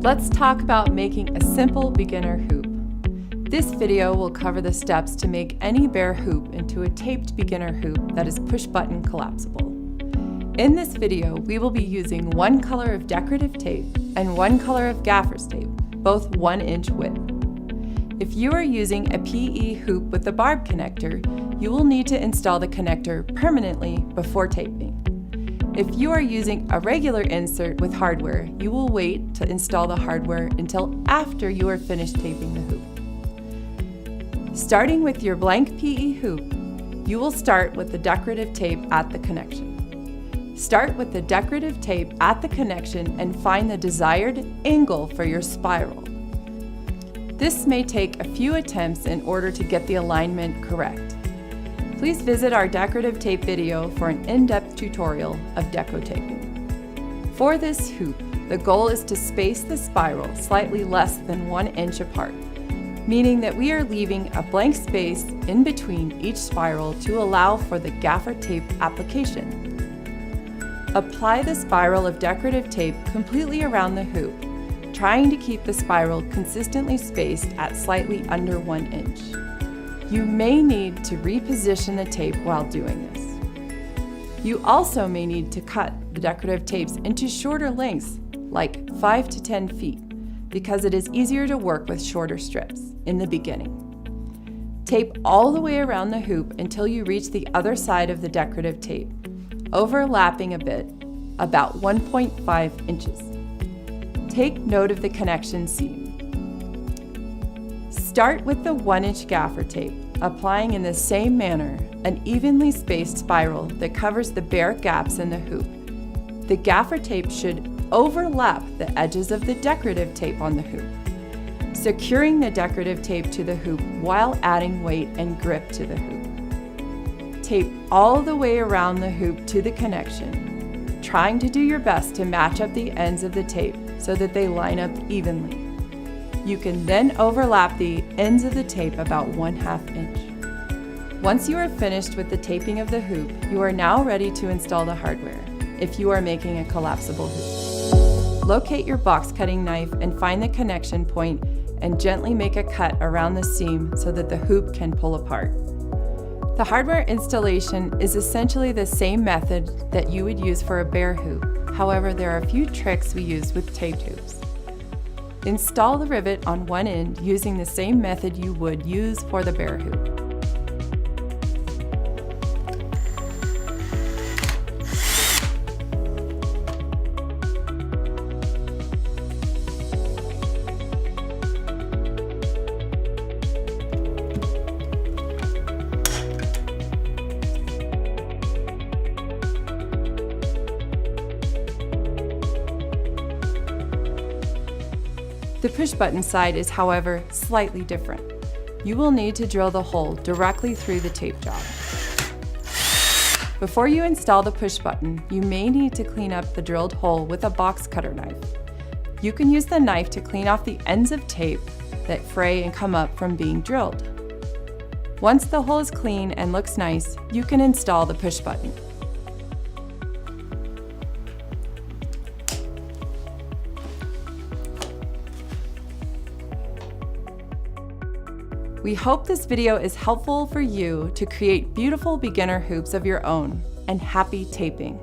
Let's talk about making a simple beginner hoop. This video will cover the steps to make any bare hoop into a taped beginner hoop that is push-button collapsible. In this video, we will be using one color of decorative tape and one color of gaffer's tape, both 1-inch width. If you are using a PE hoop with a barb connector, you will need to install the connector permanently before taping. If you are using a regular insert with hardware, you will wait to install the hardware until after you are finished taping the hoop. Starting with your blank PE hoop, you will start with the decorative tape at the connection. Start with the decorative tape at the connection and find the desired angle for your spiral. This may take a few attempts in order to get the alignment correct. Please visit our decorative tape video for an in-depth tutorial of deco taping. For this hoop, the goal is to space the spiral slightly less than 1 inch apart, meaning that we are leaving a blank space in between each spiral to allow for the gaffer tape application. Apply the spiral of decorative tape completely around the hoop, trying to keep the spiral consistently spaced at slightly under 1 inch. You may need to reposition the tape while doing this. You also may need to cut the decorative tapes into shorter lengths, like 5 to 10 feet, because it is easier to work with shorter strips in the beginning. Tape all the way around the hoop until you reach the other side of the decorative tape, overlapping a bit, about 1.5 inches. Take note of the connection seam. Start with the 1-inch gaffer tape, applying in the same manner an evenly spaced spiral that covers the bare gaps in the hoop. The gaffer tape should overlap the edges of the decorative tape on the hoop, securing the decorative tape to the hoop while adding weight and grip to the hoop. Tape all the way around the hoop to the connection, trying to do your best to match up the ends of the tape so that they line up evenly. You can then overlap the ends of the tape about 1/2 inch. Once you are finished with the taping of the hoop, you are now ready to install the hardware, if you are making a collapsible hoop. Locate your box cutting knife and find the connection point and gently make a cut around the seam so that the hoop can pull apart. The hardware installation is essentially the same method that you would use for a bare hoop. However, there are a few tricks we use with taped hoops. Install the rivet on one end using the same method you would use for the bare hoop. The push-button side is, however, slightly different. You will need to drill the hole directly through the tape job. Before you install the push-button, you may need to clean up the drilled hole with a box cutter knife. You can use the knife to clean off the ends of tape that fray and come up from being drilled. Once the hole is clean and looks nice, you can install the push-button. We hope this video is helpful for you to create beautiful beginner hoops of your own, and happy taping!